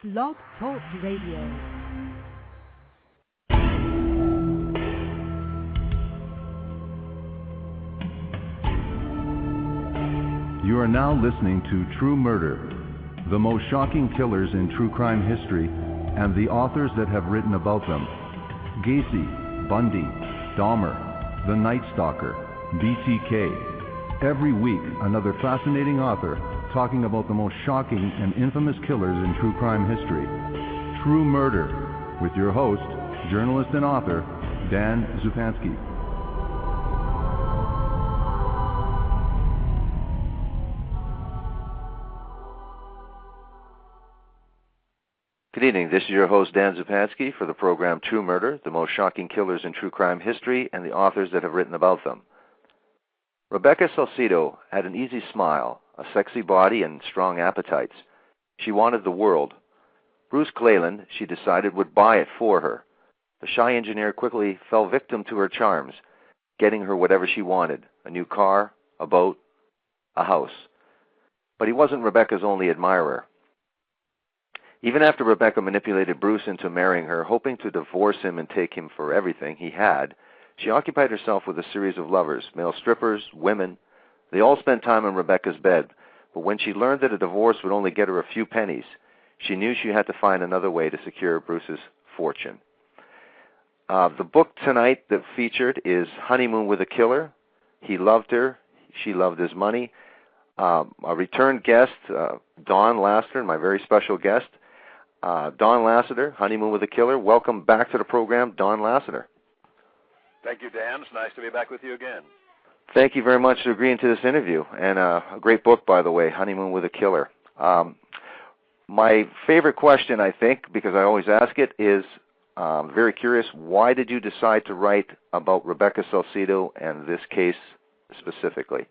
Blog Talk Radio. You are now listening to True Murder, the most shocking killers in true crime history, and the authors that have written about them. Gacy, Bundy, Dahmer, The Night Stalker, BTK. Every week, another fascinating author talking about the most shocking and infamous killers in true crime history. True Murder, with your host, journalist and author, Dan Zupansky. Good evening. This is your host, Dan Zupansky, for the program True Murder, the most shocking killers in true crime history and the authors that have written about them. Rebecca Salcedo had an easy smile, a sexy body, and strong appetites. She wanted the world. Bruce Cleland, she decided, would buy it for her. The shy engineer quickly fell victim to her charms, getting her whatever she wanted, a new car, a boat, a house. But he wasn't Rebecca's only admirer. Even after Rebecca manipulated Bruce into marrying her, hoping to divorce him and take him for everything he had, she occupied herself with a series of lovers, male strippers, women. They all spent time in Rebecca's bed, but when she learned that a divorce would only get her a few pennies, she knew she had to find another way to secure Bruce's fortune. The book tonight that featured is Honeymoon with a Killer. He loved her. She loved his money. A return guest, Don Lasseter, my very special guest. Don Lasseter, Honeymoon with a Killer. Welcome back to the program, Don Lasseter. Thank you, Dan. It's nice to be back with you again. Thank you very much for agreeing to this interview. And a great book, by the way, Honeymoon with a Killer. My favorite question, I think, because I always ask it, is very curious, why did you decide to write about Rebecca Salcedo and this case specifically?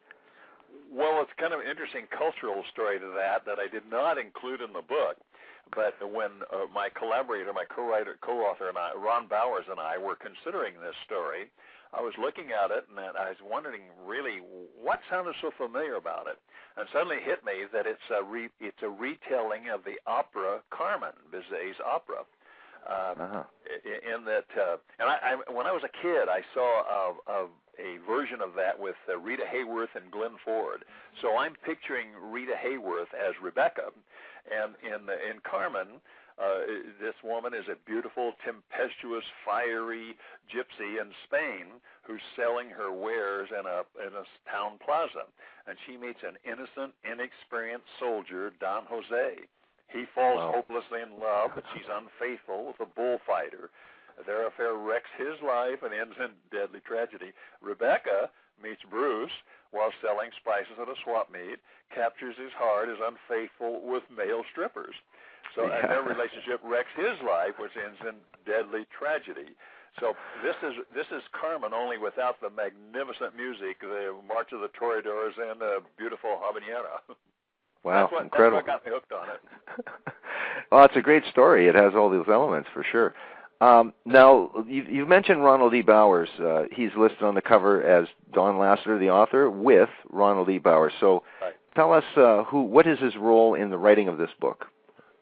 Well, it's kind of an interesting cultural story to that I did not include in the book. But when my collaborator, my co-author, and I, Ron Bowers and I, were considering this story, I was looking at it and I was wondering really what sounded so familiar about it. And suddenly it hit me that it's a retelling of the opera Carmen, Bizet's opera. In that, when I was a kid, I saw a version of that with Rita Hayworth and Glenn Ford. So I'm picturing Rita Hayworth as Rebecca, and in Carmen, this woman is a beautiful, tempestuous, fiery gypsy in Spain who's selling her wares in a town plaza, and she meets an innocent, inexperienced soldier, Don Jose. He falls hopelessly in love, but she's unfaithful with a bullfighter. Their affair wrecks his life and ends in deadly tragedy. Rebecca meets Bruce while selling spices at a swap meet, captures his heart, is unfaithful with male strippers. So and their relationship wrecks his life, which ends in deadly tragedy. So this is Carmen, only without the magnificent music, the March of the Toreadors, and the beautiful habanera. Wow, incredible. That's what got me hooked on it. Well, it's a great story. It has all those elements for sure. Now, you've mentioned Ronald Lee Bowers. He's listed on the cover as Don Lasseter, the author, with Ronald Lee Bowers. So tell us what is his role in the writing of this book?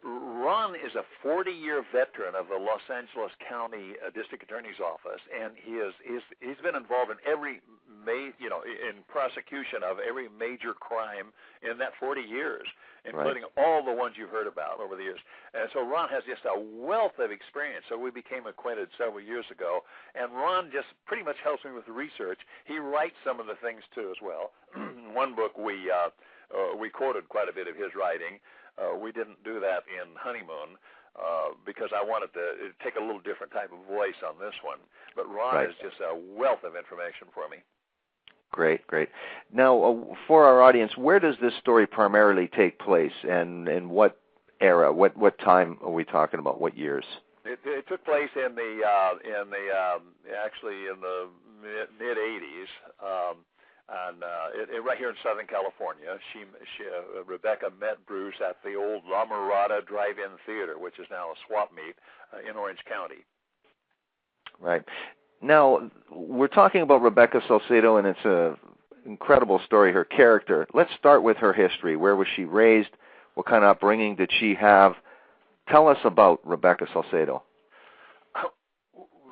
Ron is a 40-year veteran of the Los Angeles County District Attorney's Office, and he's been involved in every in prosecution of every major crime in that 40 years, including all the ones you've heard about over the years. And so Ron has just a wealth of experience. So we became acquainted several years ago, and Ron just pretty much helps me with the research. He writes some of the things too as well. One book we quoted quite a bit of his writing. We didn't do that in Honeymoon because I wanted to take a little different type of voice on this one. But Ron is just a wealth of information for me. Great. Now, for our audience, where does this story primarily take place, and in what era? What time are we talking about? What years? It took place in the mid '80s. And right here in Southern California, Rebecca met Bruce at the old La Mirada Drive-In Theater, which is now a swap meet in Orange County. Right. Now, we're talking about Rebecca Salcedo, and it's an incredible story, her character. Let's start with her history. Where was she raised? What kind of upbringing did she have? tell us about Rebecca Salcedo.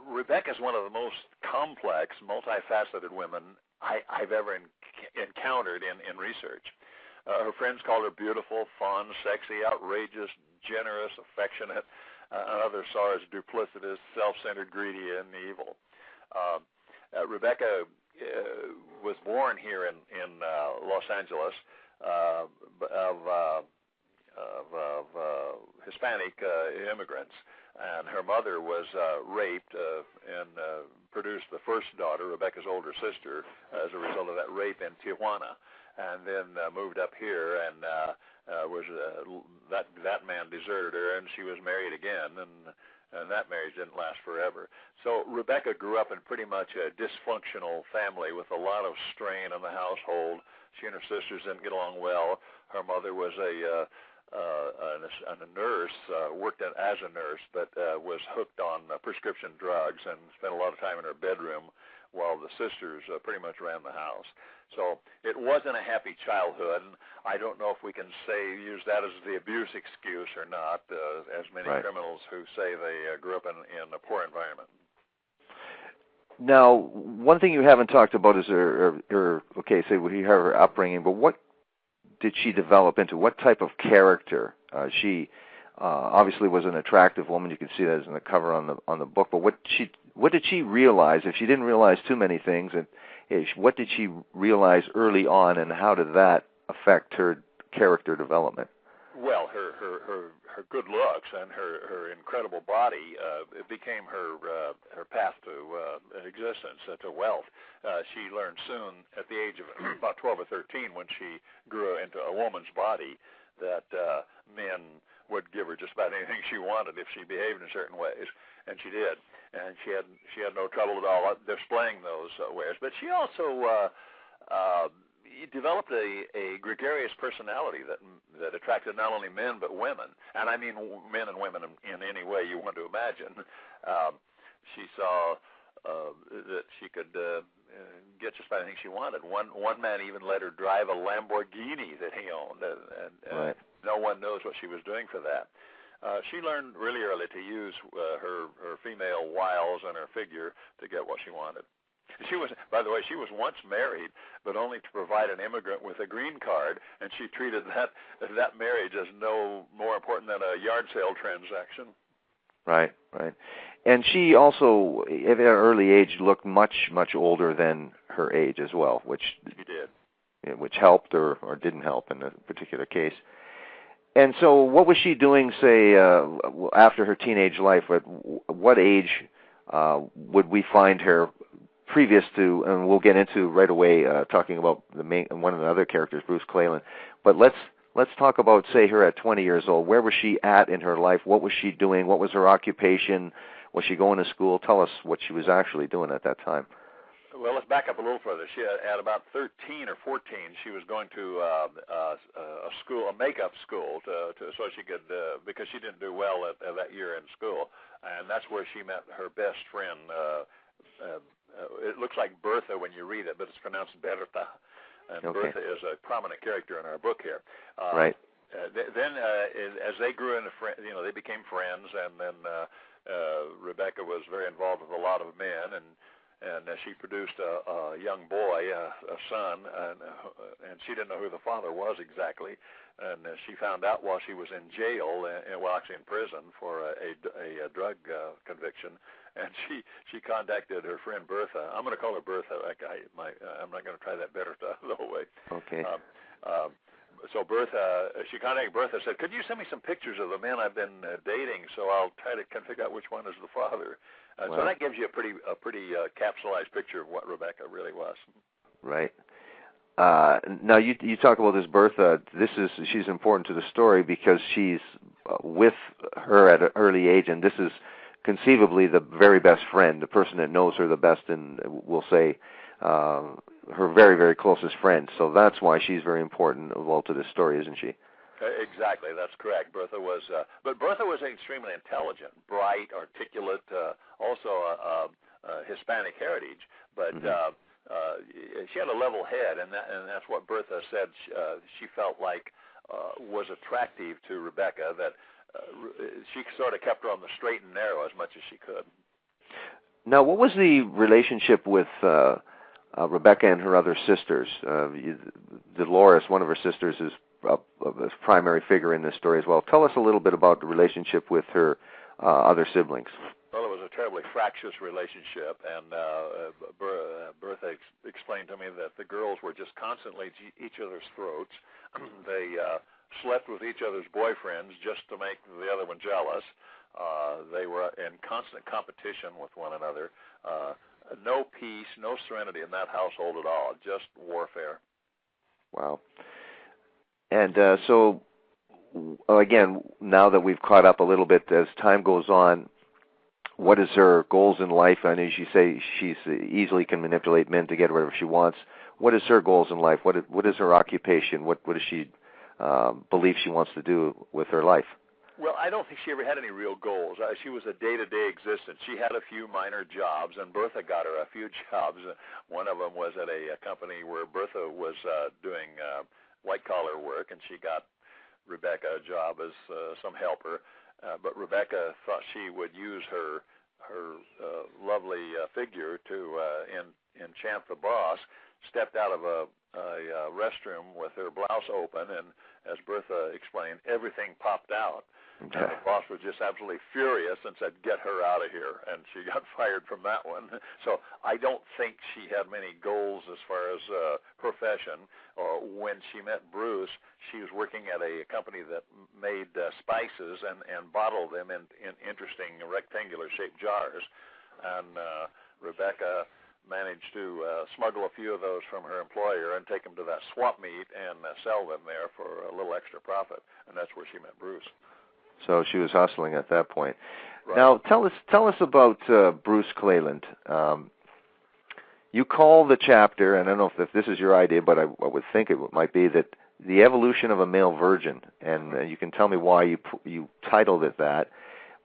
Rebecca is one of the most complex, multifaceted women I've ever encountered in research. Her friends called her beautiful, fun, sexy, outrageous, generous, affectionate, and others saw her as duplicitous, self-centered, greedy, and evil. Rebecca was born here in Los Angeles of Hispanic immigrants, and her mother was raped and produced the first daughter, Rebecca's older sister, as a result of that rape in Tijuana, and then moved up here, and that man deserted her, and she was married again, and that marriage didn't last forever. So Rebecca grew up in pretty much a dysfunctional family with a lot of strain on the household. She and her sisters didn't get along well. Her mother was a nurse, worked as a nurse, but was hooked on prescription drugs and spent a lot of time in her bedroom while the sisters pretty much ran the house. So it wasn't a happy childhood, and I don't know if we can use that as the abuse excuse or not, as many criminals who say they grew up in a poor environment. Now, one thing you haven't talked about is her upbringing, but what did she develop into? What type of character? She obviously was an attractive woman. You can see that in the cover on the book. But what did she realize? If she didn't realize too many things, what did she realize early on, and how did that affect her character development? Well, her good looks and her incredible body it became her path to existence, to wealth. She learned soon, at the age of about 12 or 13, when she grew into a woman's body, that men would give her just about anything she wanted if she behaved in certain ways, and she did. And she had no trouble at all displaying those ways. But she also developed a gregarious personality that attracted not only men but women, and I mean men and women in any way you want to imagine. She saw that she could get just about anything she wanted. One man even let her drive a Lamborghini that he owned, and no one knows what she was doing for that. She learned really early to use her female wiles and her figure to get what she wanted. She was, by the way, she was once married, but only to provide an immigrant with a green card, and she treated that marriage as no more important than a yard sale transaction. Right. And she also, at an early age, looked much, much older than her age as well, which she did. Which helped or didn't help in a particular case. And so what was she doing, say, after her teenage life? At what age would we find her previous to, and we'll get into right away talking about one of the other characters, Bruce Cleland. But let's talk about, say, her at 20 years old. Where was she at in her life? What was she doing? What was her occupation? Was she going to school? Tell us what she was actually doing at that time. Well, let's back up a little further. She at about 13 or 14, she was going to a makeup school, so she could because she didn't do well at that year in school, and that's where she met her best friend. It looks like Bertha when you read it, but it's pronounced Berta, and Bertha is a prominent character in our book here. Right. Then, as they grew into they became friends, and then Rebecca was very involved with a lot of men, and she produced a young boy, a son, and she didn't know who the father was exactly. And she found out while she was in jail, actually in prison for a drug conviction. And she contacted her friend Bertha. I'm going to call her Bertha. I'm not going to try that better the whole way. Okay. So she contacted Bertha and said, "Could you send me some pictures of the men I've been dating, so I'll try to figure out which one is the father." So that gives you a pretty capsulized picture of what Rebecca really was. Right. Now you talk about this Bertha. She's important to the story because she's with her at an early age, and this is conceivably the very best friend, the person that knows her the best, and we'll say her very, very closest friend. So that's why she's very important to this story, isn't she? Exactly, that's correct. Bertha was extremely intelligent, bright, articulate, also a Hispanic heritage, but she had a level head, and that's what Bertha said she felt like was attractive to Rebecca, that she sort of kept her on the straight and narrow as much as she could. Now, what was the relationship with Rebecca and her other sisters? Dolores, one of her sisters, is a primary figure in this story as well. Tell us a little bit about the relationship with her other siblings. Well, it was a terribly fractious relationship, and Bertha explained to me that the girls were just constantly at each other's throats. They slept with each other's boyfriends just to make the other one jealous. They were in constant competition with one another. No peace, no serenity in that household at all, just warfare. Wow. And so, again, now that we've caught up a little bit, as time goes on, what is her goals in life? I know you say she's easily can manipulate men to get whatever she wants. What is her goals in life? What is her occupation? What does she believe she wants to do with her life? Well, I don't think she ever had any real goals. She was a day-to-day existence. She had a few minor jobs, and Bertha got her a few jobs. One of them was at a company where Bertha was doing white-collar work, and she got Rebecca a job as some helper. But Rebecca thought she would use her lovely figure to enchant the boss, stepped out of a restroom with her blouse open, and as Bertha explained, everything popped out. Okay. And the boss was just absolutely furious and said, "Get her out of here," and she got fired from that one. So I don't think she had many goals as far as profession. When she met Bruce, she was working at a company that made spices and bottled them in interesting rectangular-shaped jars. And Rebecca managed to smuggle a few of those from her employer and take them to that swap meet and sell them there for a little extra profit. And that's where she met Bruce. So she was hustling at that point. Right. Now, tell us about Bruce Cleland. You call the chapter, and I don't know if this is your idea, but I would think it might be, that the evolution of a male virgin, and you can tell me why you titled it that.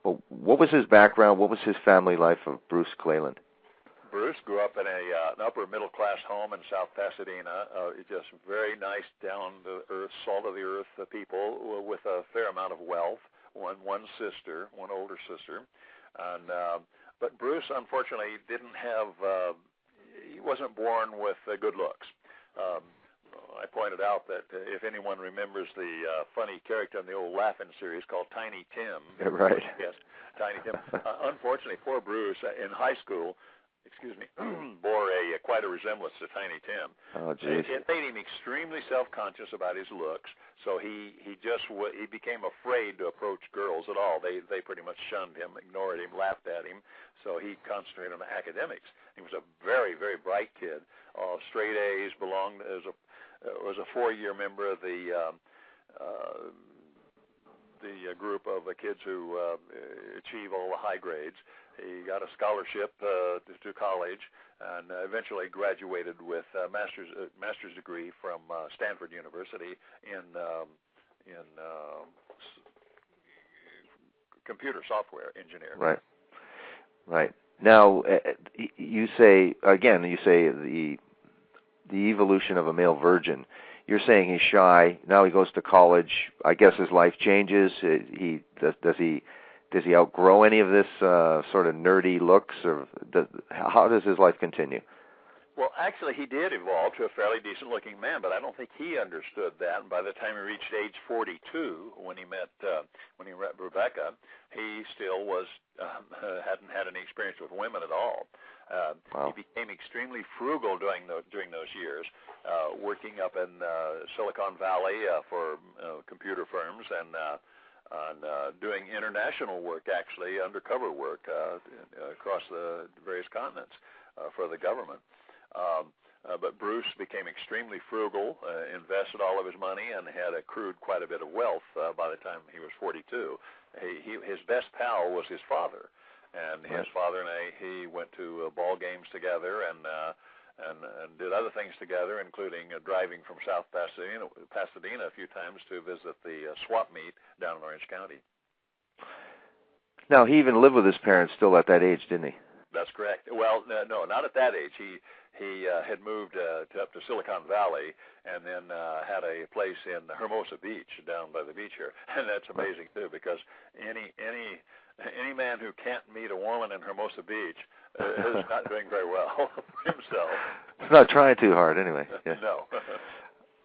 But what was his background? What was his family life of Bruce Cleland? Bruce grew up in an upper-middle-class home in South Pasadena, just very nice, down-to-earth, salt-of-the-earth people with a fair amount of wealth, one older sister. And but Bruce, unfortunately, he wasn't born with good looks. I pointed out that if anyone remembers the funny character in the old Laugh-In series called Tiny Tim. Right. Yes, Tiny Tim. Unfortunately, poor Bruce in high school, bore quite a resemblance to Tiny Tim. Oh, geez. It made him extremely self-conscious about his looks, so he became afraid to approach girls at all. They pretty much shunned him, ignored him, laughed at him, so he concentrated on academics. He was a very, very bright kid, straight A's, was a 4-year member of the group of kids who achieve all the high grades. He got a scholarship to college and eventually graduated with a master's degree from Stanford University in computer software engineering. Right. Now, you say the evolution of a male virgin. You're saying he's shy. Now he goes to college. I guess his life changes. Does he outgrow any of this sort of nerdy looks, or how does his life continue? Well, actually, he did evolve to a fairly decent-looking man, but I don't think he understood that. And by the time he reached age 42, when he met Rebecca, he still hadn't had any experience with women at all. Wow. He became extremely frugal during those years, working up in Silicon Valley for computer firms and doing international work, actually, undercover work across the various continents for the government. But Bruce became extremely frugal, invested all of his money, and had accrued quite a bit of wealth by the time he was 42. His best pal was his father, and his father and he went to ball games together and did other things together, including driving from South Pasadena a few times to visit the swap meet down in Orange County. Now, he even lived with his parents still at that age, didn't he? That's correct. Well, no, not at that age. He had moved up to Silicon Valley and then had a place in Hermosa Beach down by the beach here. And that's amazing, too, because any man who can't meet a woman in Hermosa Beach is not doing very well for himself. He's not trying too hard, anyway. Yeah. No.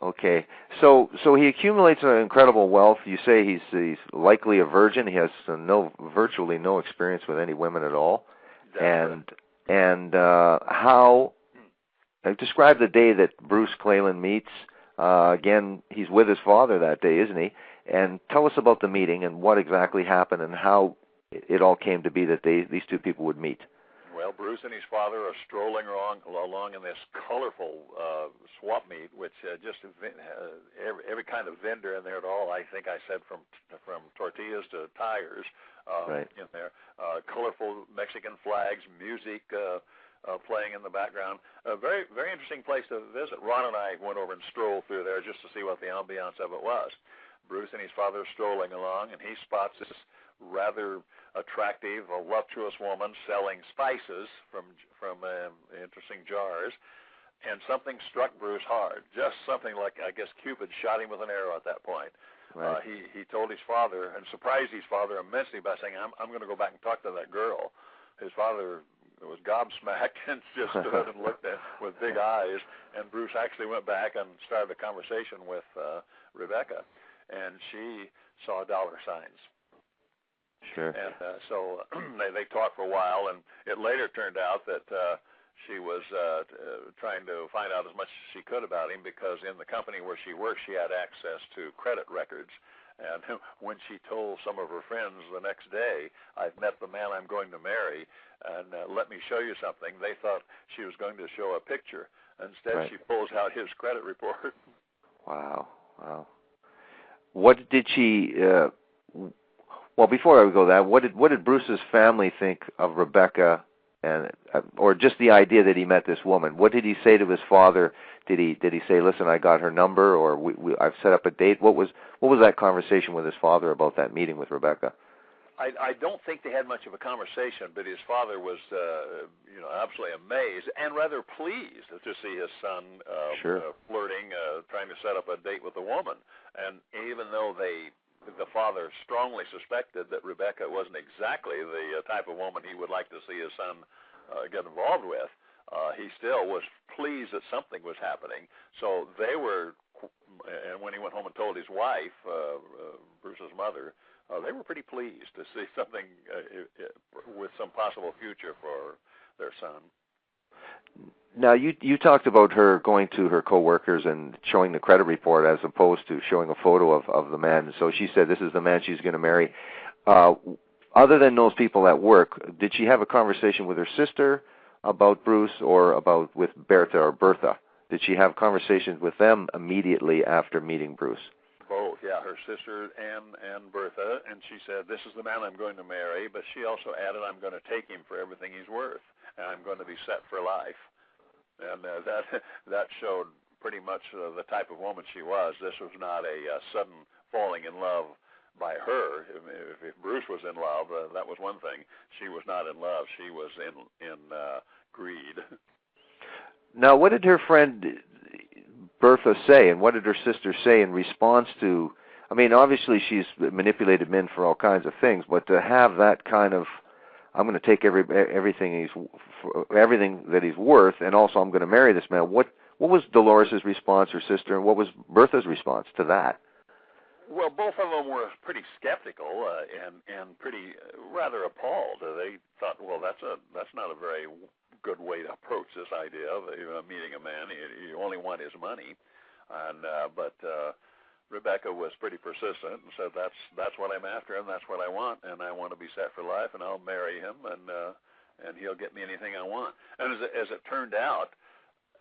Okay, so he accumulates an incredible wealth. You say he's likely a virgin. He has virtually no experience with any women at all. And how? Describe the day that Bruce Cleland meets. Again, he's with his father that day, isn't he? And tell us about the meeting and what exactly happened and how it all came to be that these two people would meet. Well, Bruce and his father are strolling along in this colorful swap meet, which just every kind of vendor in there at all. I think I said from tortillas to tires right. in there. Colorful Mexican flags, music playing in the background. A very, very interesting place to visit. Ron and I went over and strolled through there just to see what the ambiance of it was. Bruce and his father are strolling along, and he spots this rather attractive, voluptuous woman selling spices from interesting jars, and something struck Bruce hard. Just something like, I guess, Cupid shot him with an arrow at that point. Right. He told his father and surprised his father immensely by saying, I'm going to go back and talk to that girl. His father was gobsmacked and just stood and looked at with big eyes, and Bruce actually went back and started a conversation with Rebecca, and she saw dollar signs. Sure. And so they talked for a while, and it later turned out that she was trying to find out as much as she could about him, because in the company where she worked, she had access to credit records. And when she told some of her friends the next day, I've met the man I'm going to marry, and let me show you something, they thought she was going to show a picture. Instead, right. She pulls out his credit report. Wow. What did she... Well, before I go that, what did Bruce's family think of Rebecca, and or just the idea that he met this woman? What did he say to his father? Did he say, "Listen, I got her number," or I've set up a date"? What was that conversation with his father about that meeting with Rebecca? I don't think they had much of a conversation, but his father was, absolutely amazed and rather pleased to see his son sure. Flirting, trying to set up a date with a woman. And even though the father strongly suspected that Rebecca wasn't exactly the type of woman he would like to see his son get involved with, he still was pleased that something was happening. So they were, and when he went home and told his wife, Bruce's mother, they were pretty pleased to see something with some possible future for their son. Now, you talked about her going to her coworkers and showing the credit report as opposed to showing a photo of the man. So she said this is the man she's going to marry. Other than those people at work, did she have a conversation with her sister about Bruce or with Bertha? Did she have conversations with them immediately after meeting Bruce? Both, yeah, her sister and Bertha, and she said, this is the man I'm going to marry, but she also added, I'm going to take him for everything he's worth, and I'm going to be set for life. And that showed pretty much the type of woman she was. This was not a sudden falling in love by her. If Bruce was in love, that was one thing. She was not in love. She was in greed. Now, what did her friend Bertha say, and what did her sister say in response to? I mean, obviously she's manipulated men for all kinds of things, but to have that kind of, I'm going to take everything that he's worth, and also I'm going to marry this man. What was Dolores' response, her sister, and what was Bertha's response to that? Well, both of them were pretty skeptical and pretty rather appalled. They thought, well, that's not a very good way to approach this idea of meeting a man. You only want his money, but Rebecca was pretty persistent and said, that's what I'm after, and that's what I want, and I want to be set for life, and I'll marry him, and he'll get me anything I want. And as it turned out,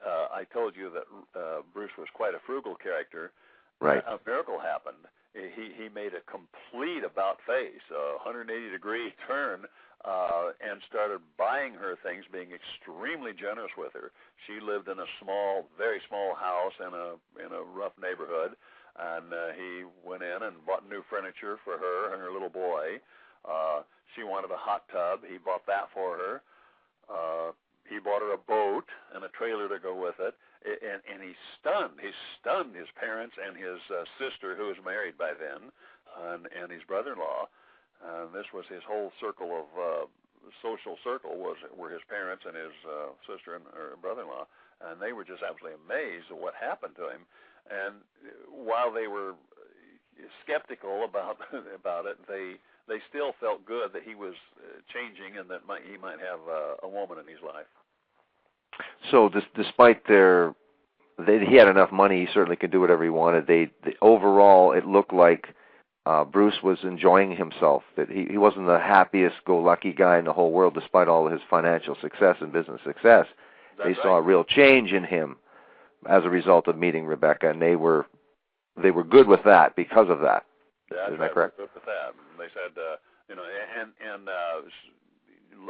I told you that Bruce was quite a frugal character. Right. A miracle happened. He made a complete about-face, a 180-degree turn, and started buying her things, being extremely generous with her. She lived in a very small house in a rough neighborhood, and he went in and bought new furniture for her and her little boy. She wanted a hot tub. He bought that for her. He bought her a boat and a trailer to go with it. And he stunned his parents and his sister, who was married by then, and his brother-in-law. This was his whole circle of social circle were his parents and his sister and her brother-in-law, and they were just absolutely amazed at what happened to him. And while they were skeptical about it, they still felt good that he was changing and that he might have a woman in his life. So despite he had enough money, he certainly could do whatever he wanted. Overall, it looked like Bruce was enjoying himself, that he wasn't the happiest-go-lucky guy in the whole world despite all of his financial success and business success. That's right. Saw a real change in him as a result of meeting Rebecca, and they were good with that because of that. Isn't that correct? Good with that. They said,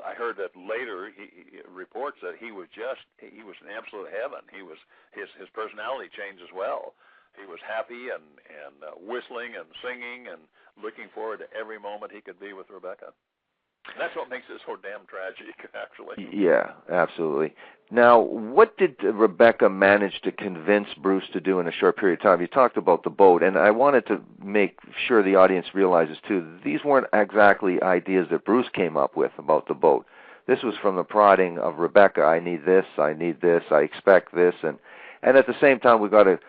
I heard that later he reports that he was in absolute heaven. His personality changed as well. He was happy and whistling and singing and looking forward to every moment he could be with Rebecca. And that's what makes this so damn tragic, actually. Yeah, absolutely. Now, what did Rebecca manage to convince Bruce to do in a short period of time? You talked about the boat, and I wanted to make sure the audience realizes, too, these weren't exactly ideas that Bruce came up with about the boat. This was from the prodding of Rebecca. I need this, I expect this. And at the same time, we've got to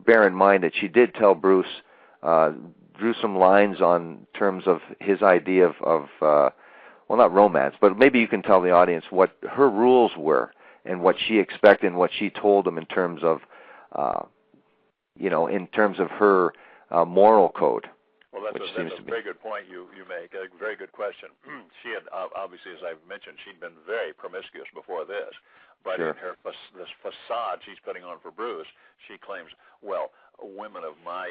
bear in mind that she did tell Bruce, drew some lines on terms of his idea of well, not romance, but maybe you can tell the audience what her rules were and what she expected and what she told him in terms of, her moral code. Well, that's a very good point you make. A very good question. She had, obviously, as I've mentioned, she'd been very promiscuous before this. But sure. In this facade she's putting on for Bruce, she claims, well, women of my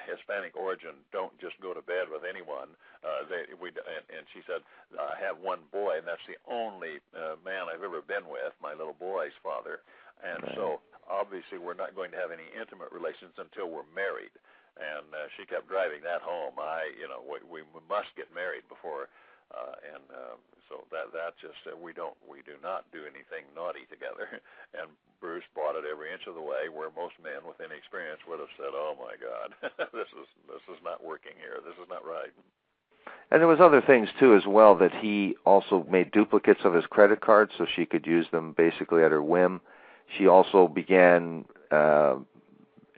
Hispanic origin don't just go to bed with anyone. And she said, I have one boy, and that's the only man I've ever been with, my little boy's father. And right. So obviously we're not going to have any intimate relations until we're married. And she kept driving that home. We must get married before. So that's just we do not do anything naughty together. And Bruce bought it every inch of the way, where most men with any experience would have said, "Oh my God, this is not working here. This is not right." And there was other things too as well, that he also made duplicates of his credit cards so she could use them basically at her whim. She also began.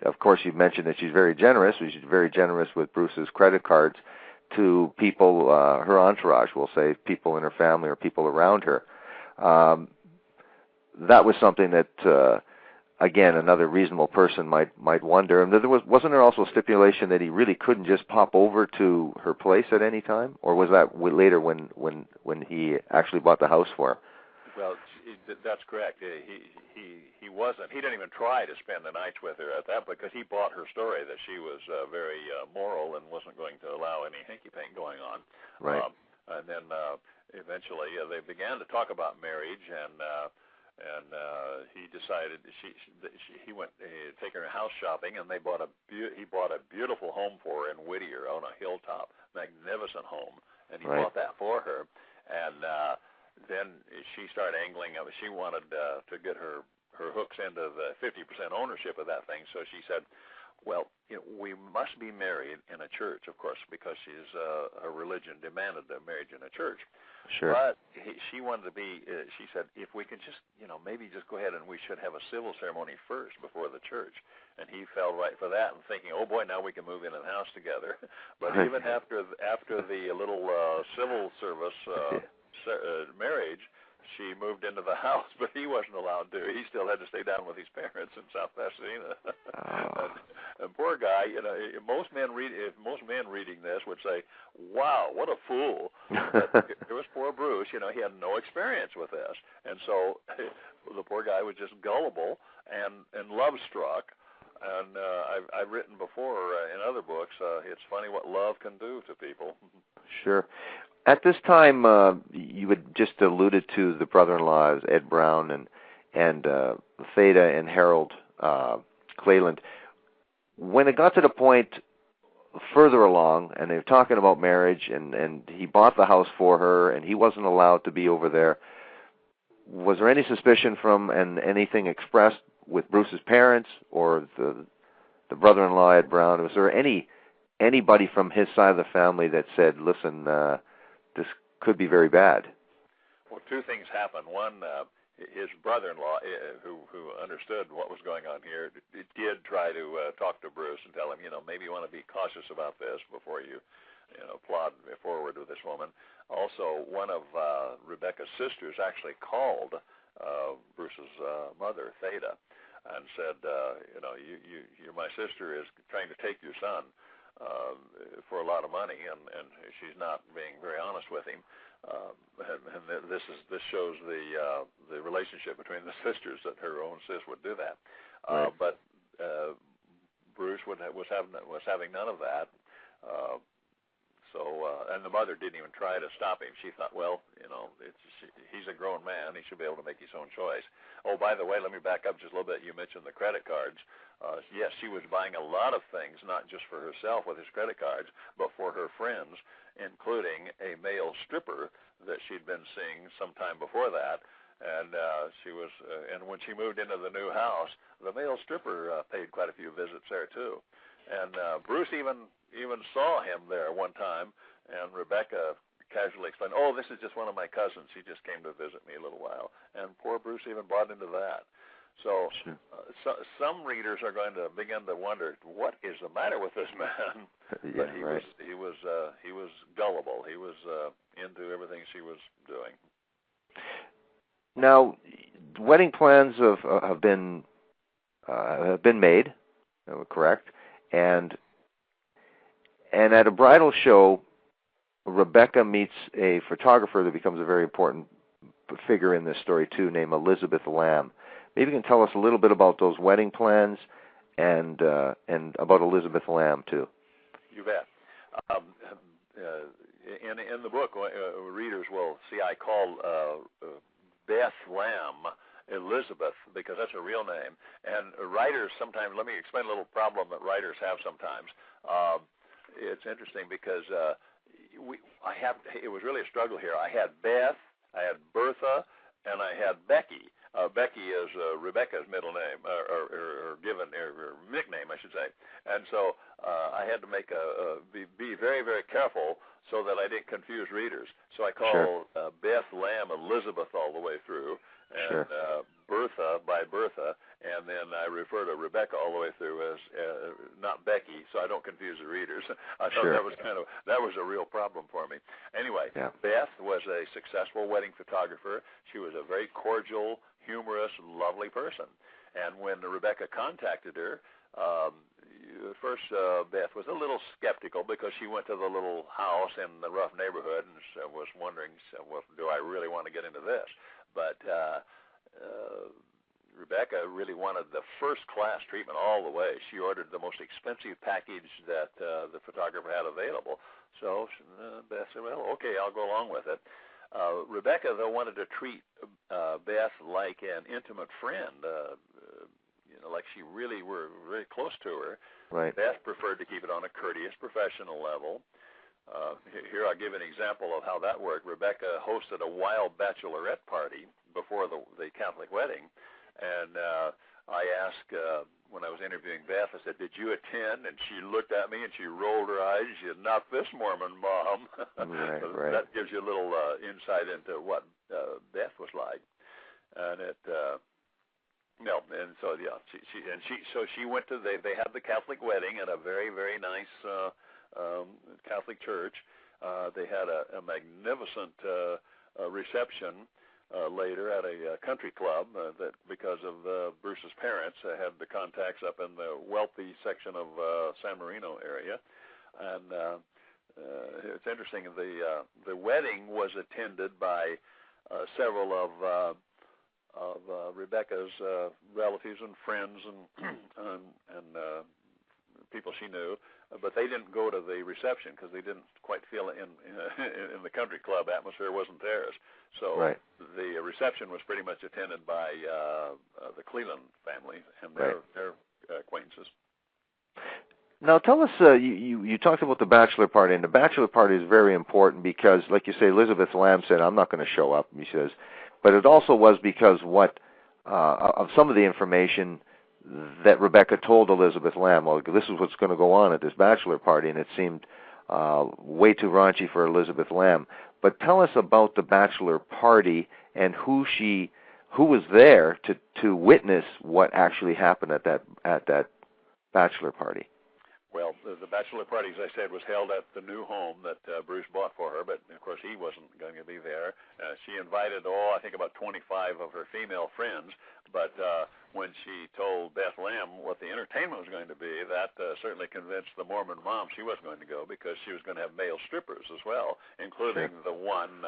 Of course, you mentioned that she's very generous. She's very generous with Bruce's credit cards to people, her entourage, we'll say, people in her family or people around her. That was something that, again, another reasonable person might wonder. And wasn't there also stipulation that he really couldn't just pop over to her place at any time, or was that later when he actually bought the house for her? Well, that's correct. He wasn't. He didn't even try to spend the nights with her at that, because he bought her story that she was very moral and wasn't going to allow any hanky-pank going on. Right. And then eventually they began to talk about marriage, and he decided he went taking her house shopping, and he bought a beautiful home for her in Whittier on a hilltop, magnificent home, and he bought that for her, and. Then she started angling. She wanted to get her hooks into the 50% ownership of that thing. So she said, well, we must be married in a church, of course, because her religion demanded the marriage in a church. Sure. But she wanted to be, she said, if we could just, maybe just go ahead and we should have a civil ceremony first before the church. And he fell right for that and thinking, oh boy, now we can move into the house together. But even after the little civil service marriage, she moved into the house, but he wasn't allowed to. He still had to stay down with his parents in South Pasadena. And poor guy, most men reading this would say, "Wow, what a fool!" But it was poor Bruce. He had no experience with this, and so the poor guy was just gullible and love-struck. And I've written before in other books, it's funny what love can do to people. Sure. At this time, you had just alluded to the brother-in-laws, Ed Brown and Theda and Harold Cleland. When it got to the point further along, and they were talking about marriage, and he bought the house for her, and he wasn't allowed to be over there, was there any suspicion from and anything expressed with Bruce's parents or the brother-in-law, Ed Brown? Was there any anybody from his side of the family that said, listen, this could be very bad? Well, two things happened. One, his brother-in-law, who understood what was going on here, did try to talk to Bruce and tell him, maybe you want to be cautious about this before you plod forward with this woman. Also, one of Rebecca's sisters actually called Bruce's mother, Theda, and said, my sister is trying to take your son for a lot of money, and she's not being very honest with him. And this shows the relationship between the sisters, that her own sis would do that. Right. But Bruce was having none of that. And the mother didn't even try to stop him. She thought, well, he's a grown man. He should be able to make his own choice. Oh, by the way, let me back up just a little bit. You mentioned the credit cards. Yes, she was buying a lot of things, not just for herself with his credit cards, but for her friends, including a male stripper that she'd been seeing sometime before that. And and when she moved into the new house, the male stripper paid quite a few visits there too. And Bruce even saw him there one time, and Rebecca casually explained, "Oh, this is just one of my cousins. He just came to visit me a little while." And poor Bruce even bought into that. So, some readers are going to begin to wonder, what is the matter with this man? Yeah, but he was gullible. He was into everything she was doing. Now, wedding plans have been made, correct? And at a bridal show, Rebecca meets a photographer that becomes a very important figure in this story too, named Elizabeth Lamb. Maybe you can tell us a little bit about those wedding plans and about Elizabeth Lamb too. You bet. In the book, readers will see I call Beth Lamb Elizabeth, because that's her real name. And writers sometimes, let me explain a little problem that writers have sometimes. It's interesting because it was really a struggle here. I had Beth, I had Bertha, and I had Becky. Becky is Rebecca's middle name, or nickname, I should say. And so I had to be very, very careful so that I didn't confuse readers. So I call Beth Lamb Elizabeth all the way through, and Bertha by Bertha, and then I refer to Rebecca all the way through as not Becky, so I don't confuse the readers. I thought that was a real problem for me. Anyway, Beth was a successful wedding photographer. She was a very cordial, humorous, lovely person. And when Rebecca contacted her, first Beth was a little skeptical because she went to the little house in the rough neighborhood and was wondering, well, do I really want to get into this? But Rebecca really wanted the first-class treatment all the way. She ordered the most expensive package that the photographer had available. So Beth said, well, okay, I'll go along with it. Rebecca, though, wanted to treat Beth like an intimate friend, like she really were very close to her. Right. Beth preferred to keep it on a courteous, professional level. Here I'll give an example of how that worked. Rebecca hosted a wild bachelorette party before the Catholic wedding, and I asked, when I was interviewing Beth, I said, did you attend? And she looked at me and she rolled her eyes. She said, not this Mormon mom. Right, So right. that gives you a little insight into what Beth was like. And she went to, they had the Catholic wedding at a very, very nice Catholic church. They had a magnificent reception later at a country club that, because of Bruce's parents, had the contacts up in the wealthy section of San Marino area. And it's interesting, the wedding was attended by several of Rebecca's relatives and friends and people she knew, but they didn't go to the reception because they didn't quite feel it in the country club atmosphere wasn't theirs. So the reception was pretty much attended by the Cleland family and their acquaintances. Now tell us, you talked about the bachelor party, and the bachelor party is very important because, like you say, Elizabeth Lamb said, I'm not going to show up, he says, but it also was because of some of the information that Rebecca told Elizabeth Lamb, well, this is what's going to go on at this bachelor party, and it seemed way too raunchy for Elizabeth Lamb. But tell us about the bachelor party and who was there to witness what actually happened at that bachelor party. Well, the bachelor party, as I said, was held at the new home that Bruce bought for her, but of course he wasn't going to be there. She invited, I think about 25 of her female friends, but when she told Beth Lamb what the entertainment was going to be, that certainly convinced the Mormon mom she was going to go, because she was going to have male strippers as well, including the one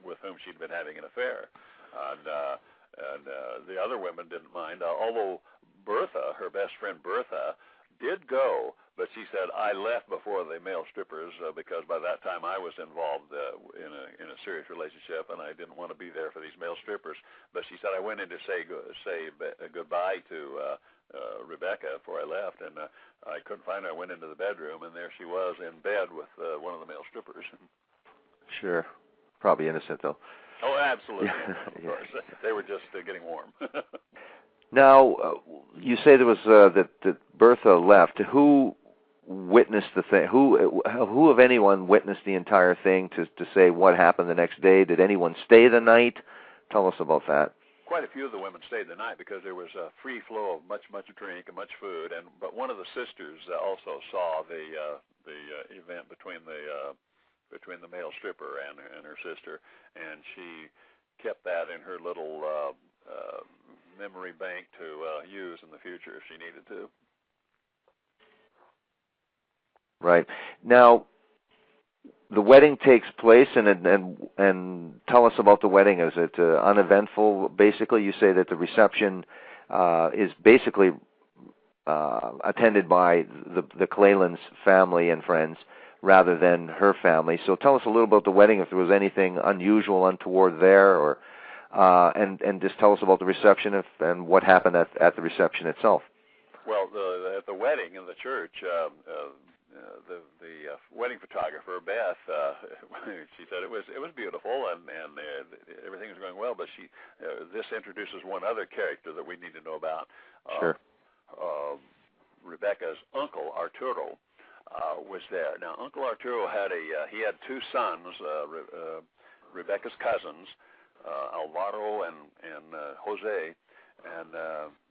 with whom she'd been having an affair. And the other women didn't mind, although Bertha, her best friend Bertha, did go, but she said, I left before the male strippers because by that time I was involved in a serious relationship, and I didn't want to be there for these male strippers. But she said, I went in to say goodbye to Rebecca before I left, and I couldn't find her. I went into the bedroom, and there she was in bed with one of the male strippers. Sure. Probably innocent, though. Oh, absolutely. Of course. They were just getting warm. Now, you say there was that Bertha left. Who witnessed the thing? Who of anyone witnessed the entire thing to say what happened the next day? Did anyone stay the night? Tell us about that. Quite a few of the women stayed the night because there was a free flow of much drink and much food. But one of the sisters also saw the event between the male stripper and her sister, and she kept that in her little memory bank to use in the future if she needed to. Right. Now, the wedding takes place, and tell us about the wedding. Is it uneventful? Basically, you say that the reception is basically attended by the Cleland's family and friends rather than her family. So tell us a little about the wedding, if there was anything unusual, untoward there, or and just tell us about the reception and what happened at the reception itself. Well, at the wedding in the church, the wedding photographer Beth, she said it was beautiful and everything was going well, but this introduces one other character that we need to know about. Sure. Rebecca's uncle Arturo was there. Now, Uncle Arturo had two sons, Rebecca's cousins, Alvaro and Jose, and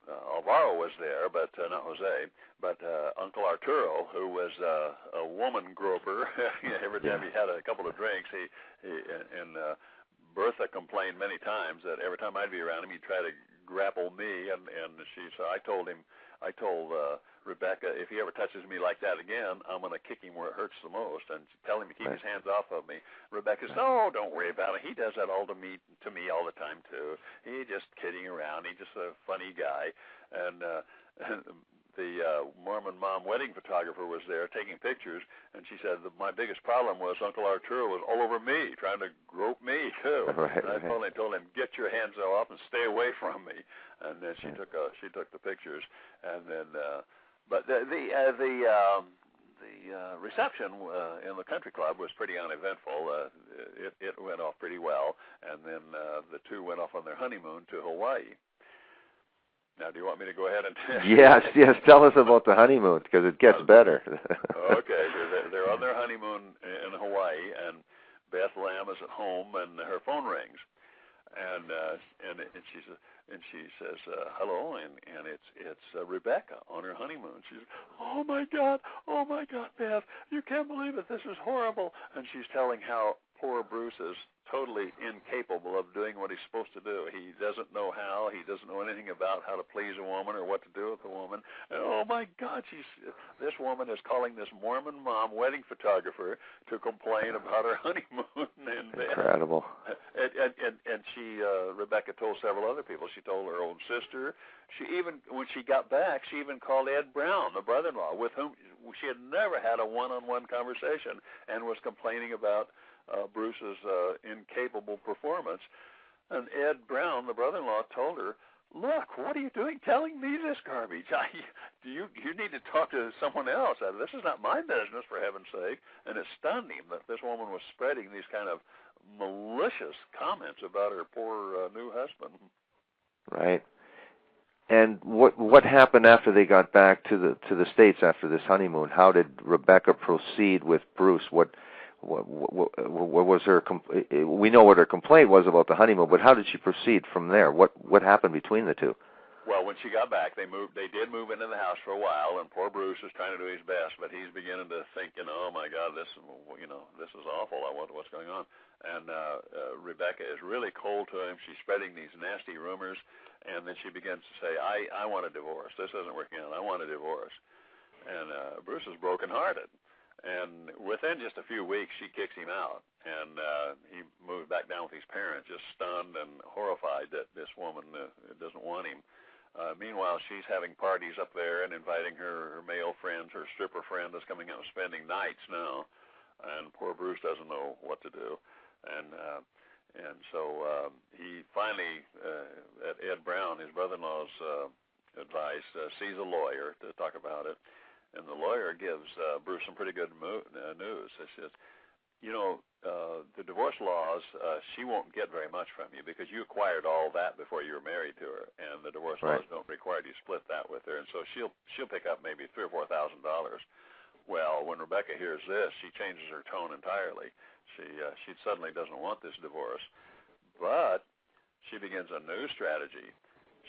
Alvaro was there, but not Jose. But Uncle Arturo, who was a woman groper, every time he had a couple of drinks, and Bertha complained many times that every time I'd be around him, he'd try to grapple me, and so I told Rebecca, if he ever touches me like that again, I'm going to kick him where it hurts the most, and tell him to keep his hands off of me. Rebecca says, "Oh, don't worry about it. He does that all to me all the time too. He's just kidding around. He's just a funny guy." And the Mormon mom wedding photographer was there taking pictures, and she said that my biggest problem was Uncle Arturo was all over me, trying to grope me too. Right, and I told him, "Get your hands off and stay away from me." And then she took the pictures, and then. But the reception in the country club was pretty uneventful. It went off pretty well, and then the two went off on their honeymoon to Hawaii. Now, do you want me to go ahead and? Yes. Tell us about the honeymoon because it gets better. Okay, they're on their honeymoon in Hawaii, and Beth Lamb is at home, and her phone rings, and she says, "Hello," and it's Rebecca on her honeymoon. She's, oh my God, Beth, you can't believe it. This is horrible." And she's telling how poor Bruce is totally incapable of doing what he's supposed to do. He doesn't know how. He doesn't know anything about how to please a woman or what to do with a woman. And oh my God, this woman is calling this Mormon mom wedding photographer to complain about her honeymoon. And incredible. And she, Rebecca told several other people. She told her own sister. She even, when she got back, she even called Ed Brown, the brother-in-law, with whom she had never had a one-on-one conversation, and was complaining about Bruce's incapable performance. And Ed Brown, the brother-in-law, told her, "Look, what are you doing telling me this garbage? You need to talk to someone else. This is not my business, for heaven's sake." And it stunned him that this woman was spreading these kind of malicious comments about her poor new husband. Right. And what happened after they got back to the States after this honeymoon? How did Rebecca proceed with Bruce? What was her? We know what her complaint was about the honeymoon, but how did she proceed from there? What happened between the two? Well, when she got back, they did move into the house for a while, and poor Bruce is trying to do his best, but he's beginning to think, oh my God, this is awful. What's going on? And Rebecca is really cold to him. She's spreading these nasty rumors, and then she begins to say, I want a divorce. This isn't working out. I want a divorce. And Bruce is brokenhearted. And within just a few weeks, she kicks him out, and he moves back down with his parents, just stunned and horrified that this woman doesn't want him. Meanwhile, she's having parties up there and inviting her male friends. Her stripper friend is coming out and spending nights now, and poor Bruce doesn't know what to do. And so he finally, at Ed Brown, his brother-in-law's advice, sees a lawyer to talk about it. And the lawyer gives Bruce some pretty good news. He says, the divorce laws, she won't get very much from you because you acquired all that before you were married to her, and the divorce laws don't require you to split that with her. And so she'll pick up maybe $3,000 or $4,000. Well, when Rebecca hears this, she changes her tone entirely. She suddenly doesn't want this divorce, but she begins a new strategy.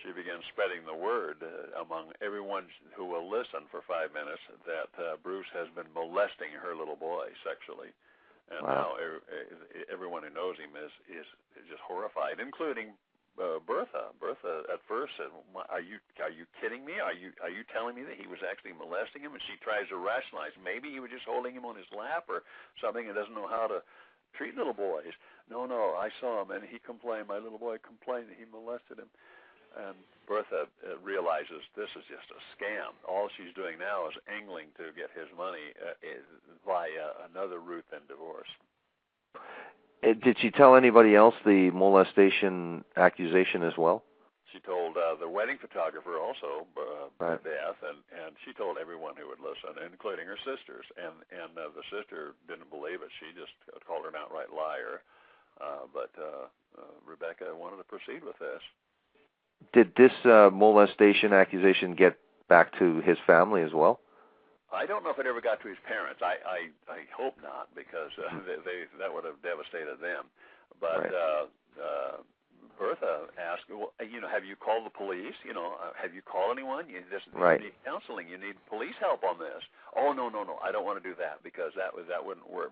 She begins spreading the word among everyone who will listen for 5 minutes that Bruce has been molesting her little boy sexually. And now everyone who knows him is just horrified, including Bertha. Bertha at first said, "Are you kidding me? Are you telling me that he was actually molesting him?" And she tries to rationalize. Maybe he was just holding him on his lap or something and doesn't know how to treat little boys. No, I saw him and he complained. My little boy complained that he molested him. And Bertha realizes this is just a scam. All she's doing now is angling to get his money via another route than divorce. Did she tell anybody else the molestation accusation as well? She told the wedding photographer also, Beth, and she told everyone who would listen, including her sisters. And the sister didn't believe it. She just called her an outright liar. But Rebecca wanted to proceed with this. Did this molestation accusation get back to his family as well? I don't know if it ever got to his parents. I hope not, because that would have devastated them. But Bertha asked, well, have you called the police? Have you called anyone? You need counseling. You need police help on this. Oh, no. I don't want to do that because that wouldn't work.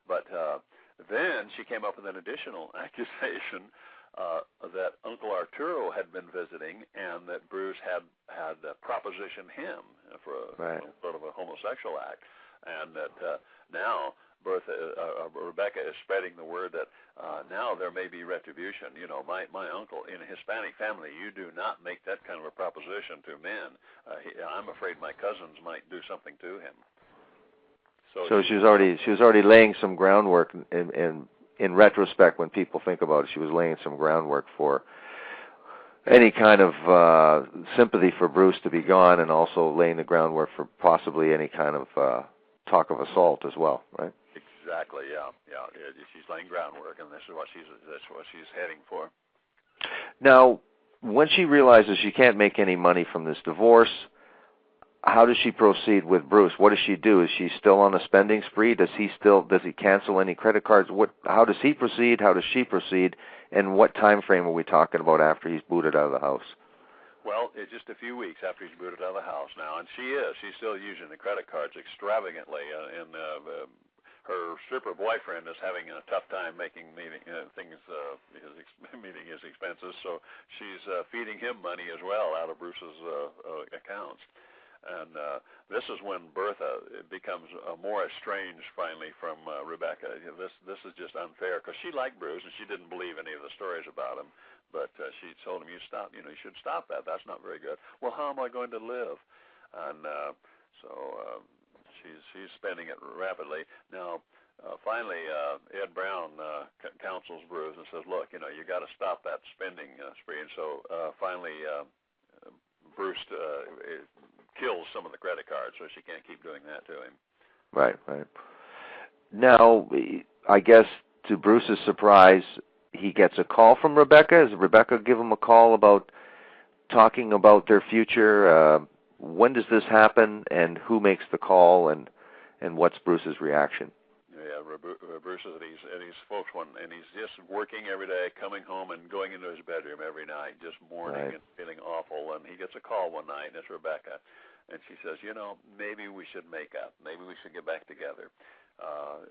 But then she came up with an additional accusation. That Uncle Arturo had been visiting, and that Bruce had propositioned him for sort of a homosexual act, and that now Rebecca is spreading the word that now there may be retribution. My uncle in a Hispanic family, you do not make that kind of a proposition to men. I'm afraid my cousins might do something to him. So she was already laying some groundwork in retrospect, when people think about it, she was laying some groundwork for any kind of sympathy for Bruce to be gone, and also laying the groundwork for possibly any kind of talk of assault as well, right? Exactly, yeah. She's laying groundwork, and that's what she's heading for. Now, when she realizes she can't make any money from this divorce, how does she proceed with Bruce? What does she do? Is she still on a spending spree? Does he cancel any credit cards? How does he proceed? How does she proceed? And what time frame are we talking about after he's booted out of the house? Well, it's just a few weeks after he's booted out of the house now, and she's still using the credit cards extravagantly, and her stripper boyfriend is having a tough time meeting his expenses, so she's feeding him money as well out of Bruce's accounts. And this is when Bertha becomes more estranged finally from Rebecca. This is just unfair, because she liked Bruce and she didn't believe any of the stories about him. But she told him, you should stop that. That's not very good. Well, how am I going to live? And so she's spending it rapidly. Now, finally, Ed Brown counsels Bruce and says, look, you got to stop that spending spree. And so finally, Bruce kills some of the credit cards, so she can't keep doing that to him. Right. Now, I guess to Bruce's surprise, he gets a call from Rebecca. Does Rebecca give him a call about talking about their future. When does this happen, and who makes the call, and what's Bruce's reaction? Yeah, Bruce is at his folks and he's just working every day, coming home and going into his bedroom every night, just mourning and feeling awful. And he gets a call one night, and it's Rebecca, and she says, maybe we should make up. Maybe we should get back together.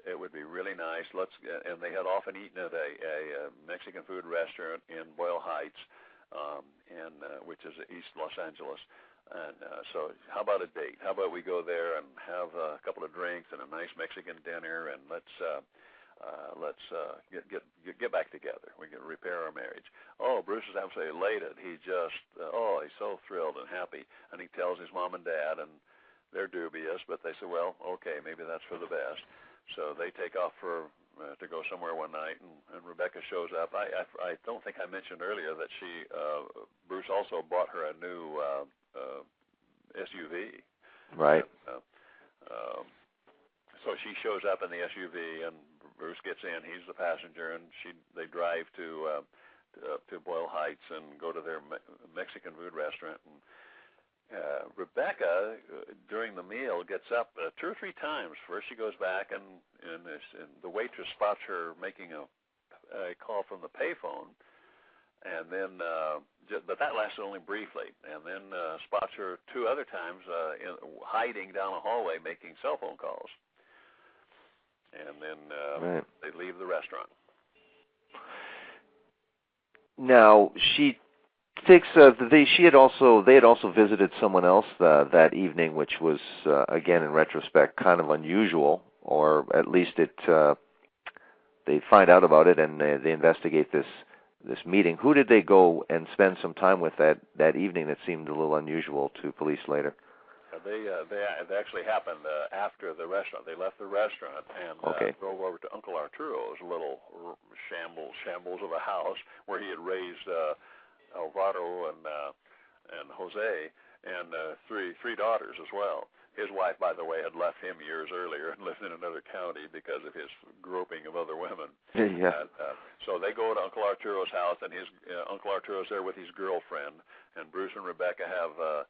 It would be really nice. And they had often eaten at a Mexican food restaurant in Boyle Heights, which is East Los Angeles. And so how about a date? How about we go there and have a couple of drinks and a nice Mexican dinner, and let's get back together. We can repair our marriage. Oh, Bruce is absolutely elated. He just, he's so thrilled and happy. And he tells his mom and dad, and they're dubious, but they say, well, okay, maybe that's for the best. So they take off to go somewhere one night, and Rebecca shows up. I don't think I mentioned earlier that Bruce also bought her a new SUV. Right. So she shows up in the SUV, and Bruce gets in. He's the passenger, and they drive to Boyle Heights and go to their Mexican food restaurant. And Rebecca, during the meal, gets up 2 or 3 times. First, she goes back, and the waitress spots her making a call from the payphone. And then, but that lasted only briefly. And then spots her 2 other times hiding down a hallway making cell phone calls. And then they leave the restaurant. Now she takes. They had also visited someone else that evening, which was again in retrospect kind of unusual, or at least they find out about it and they investigate this meeting. Who did they go and spend some time with that evening that seemed a little unusual to police later? It actually happened after the restaurant. They left the restaurant and drove over to Uncle Arturo's little shambles of a house where he had raised Alvaro and Jose and three daughters as well. His wife, by the way, had left him years earlier and lived in another county because of his groping of other women. Yeah. So they go to Uncle Arturo's house, and his Uncle Arturo's there with his girlfriend, and Bruce and Rebecca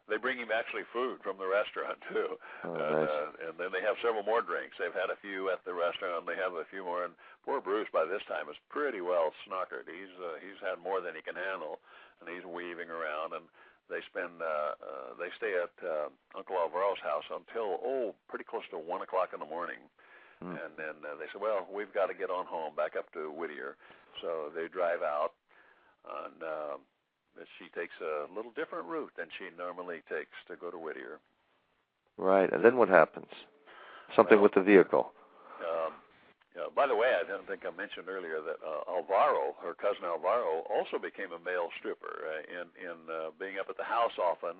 they bring him actually food from the restaurant, too. Oh, nice. And then they have several more drinks. They've had a few at the restaurant, and they have a few more. And poor Bruce, by this time, is pretty well snockered. He's had more than he can handle, and he's weaving around, and they stay at Uncle Alvaro's house until pretty close to 1 o'clock in the morning, and then they say, well, we've got to get on home, back up to Whittier. So they drive out, and she takes a little different route than she normally takes to go to Whittier. Right, and then what happens? Something with the vehicle. By the way, I don't think I mentioned earlier that Alvaro, her cousin Alvaro, also became a male stripper. In being up at the house often,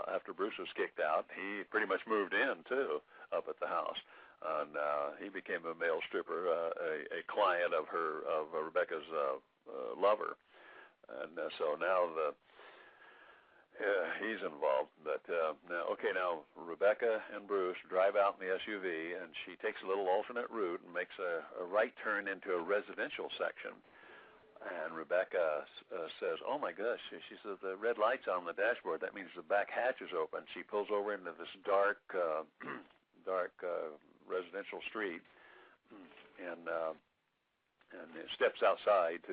after Bruce was kicked out, he pretty much moved in, too, up at the house. And he became a male stripper, a client of Rebecca's lover. And so now he's involved. But now Rebecca and Bruce drive out in the SUV, and she takes a little alternate route and makes a right turn into a residential section. And Rebecca says, oh, my gosh, she says, the red light's on the dashboard. That means the back hatch is open. She pulls over into this dark residential street and steps outside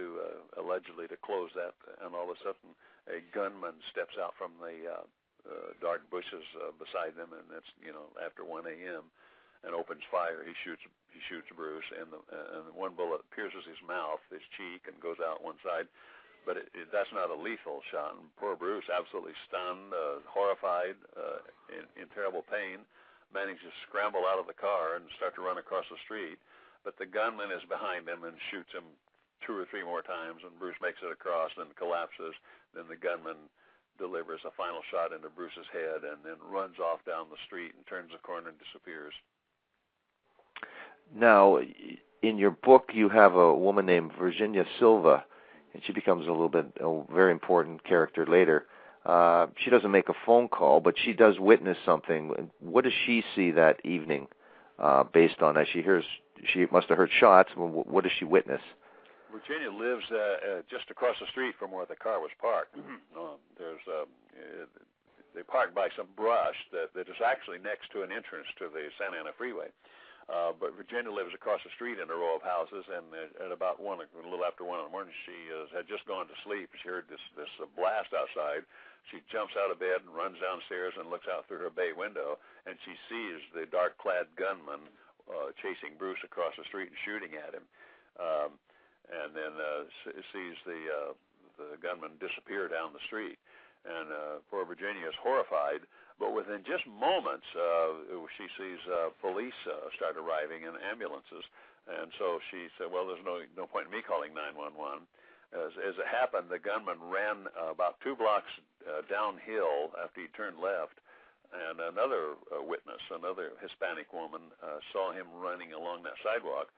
allegedly to close that, and all of a sudden a gunman steps out from the dark bushes beside them, and it's after 1 a.m. and opens fire. He shoots Bruce, and one bullet pierces his mouth, his cheek, and goes out one side. But that's not a lethal shot. And poor Bruce, absolutely stunned, horrified, in terrible pain, manages to scramble out of the car and start to run across the street. But the gunman is behind him and shoots him 2 or 3 more times, and Bruce makes it across and collapses. Then the gunman delivers a final shot into Bruce's head and then runs off down the street and turns the corner and disappears. Now, in your book, you have a woman named Virginia Silva, and she becomes a very important character later. She doesn't make a phone call, but she does witness something. What does she see that evening based on that? She must have heard shots. What does she witness? Virginia lives just across the street from where the car was parked. They parked by some brush that is actually next to an entrance to the Santa Ana Freeway. But Virginia lives across the street in a row of houses, and at about a little after 1 in the morning, she had just gone to sleep. She heard this blast outside. She jumps out of bed and runs downstairs and looks out through her bay window, and she sees the dark-clad gunman chasing Bruce across the street and shooting at him, and then sees the gunman disappear down the street. And poor Virginia is horrified. But within just moments, she sees police start arriving in ambulances, and so she said, "Well, there's no point in me calling 911." As it happened, the gunman ran about 2 blocks downhill after he turned left, and another witness, another Hispanic woman, saw him running along that sidewalk,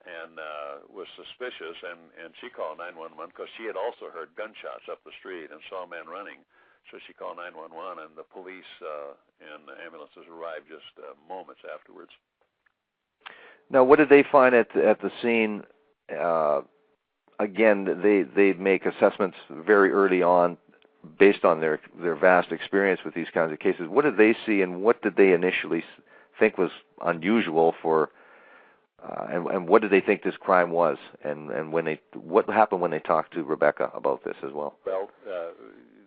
and was suspicious, and she called 911 because she had also heard gunshots up the street and saw a man running. So she called 911, and the police and the ambulances arrived just moments afterwards. Now, what did they find at the scene? Again, they make assessments very early on based on their vast experience with these kinds of cases. What did they see, and what did they initially think was unusual for? And what did they think this crime was? And what happened when they talked to Rebecca about this as well? Well,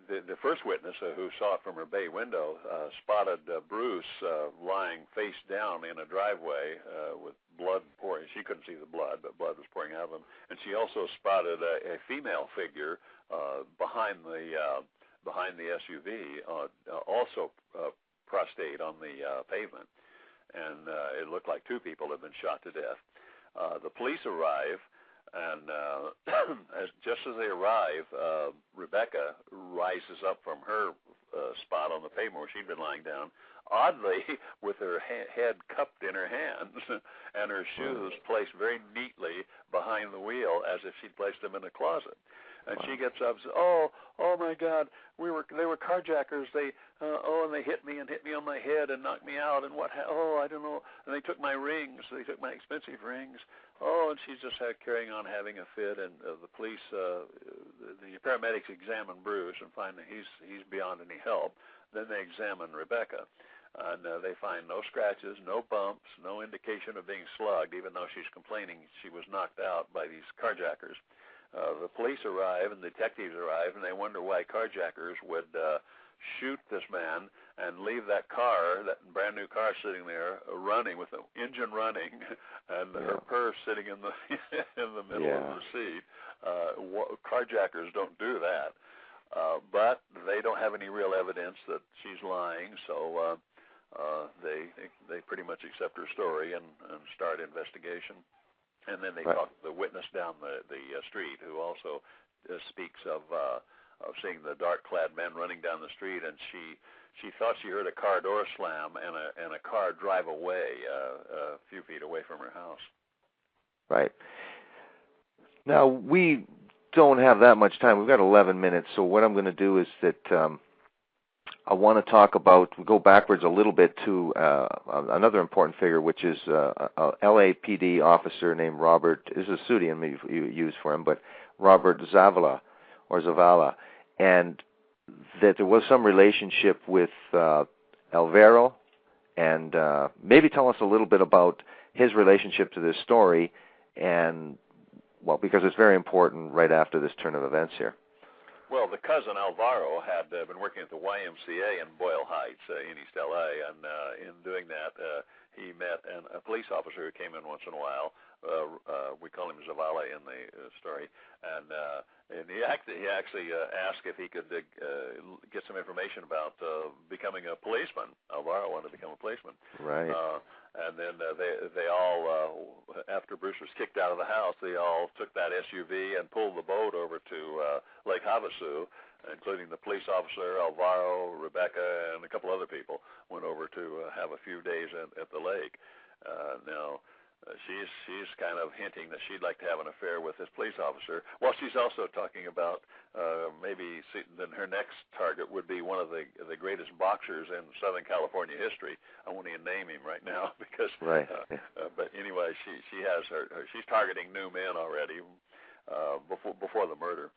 the first witness who saw it from her bay window spotted Bruce lying face down in a driveway with blood pouring. She couldn't see the blood, but blood was pouring out of him. And she also spotted a female figure behind the SUV, also prostrate on the pavement. And it looked like 2 people had been shot to death. The police arrive, and just as they arrive, Rebecca rises up from her spot on the pavement where she'd been lying down, oddly with her head cupped in her hands and her shoes placed very neatly behind the wheel as if she'd placed them in a closet. And she gets up and says, "Oh my God, they were carjackers. And they hit me on my head and knocked me out. And I don't know. And they took my rings. They took my expensive rings. And she's just carrying on having a fit. And the police, the paramedics examine Bruce and find that he's beyond any help. Then they examine Rebecca. And they find no scratches, no bumps, no indication of being slugged, even though she's complaining she was knocked out by these carjackers. The police arrive and detectives arrive, and they wonder why carjackers would shoot this man and leave that car, that brand new car sitting there, running with the engine running, and her purse sitting in the middle of the seat. Carjackers don't do that, but they don't have any real evidence that she's lying, so they pretty much accept her story and start investigation. And then they talk to the witness down the street, who also speaks of seeing the dark-clad men running down the street, and she thought she heard a car door slam and a car drive away a few feet away from her house. Right. Now, we don't have that much time. We've got 11 minutes, so what I'm going to do is that I want to go backwards a little bit to another important figure, which is a LAPD officer named Robert. This is a pseudonym you use for him, but Robert Zavala, and that there was some relationship with Alvaro, and maybe tell us a little bit about his relationship to this story, and, well, because it's very important right after this turn of events here. Well, the cousin Alvaro had been working at the YMCA in Boyle Heights in East L.A., and in doing that, he met a police officer who came in once in a while. We call him Zavala in the story, and he actually asked if he could get some information about becoming a policeman. Alvaro wanted to become a policeman. Right. And then they all, after Bruce was kicked out of the house, they all took that SUV and pulled the boat over to Lake Havasu, including the police officer, Alvaro, Rebecca, and a couple other people went over to have a few days at the lake. Now, she's kind of hinting that she'd like to have an affair with this police officer. Well, she's also talking about maybe then her next target would be one of the greatest boxers in Southern California history. I won't even name him right now because. Right. But anyway, she has she's targeting new men already. before the murder.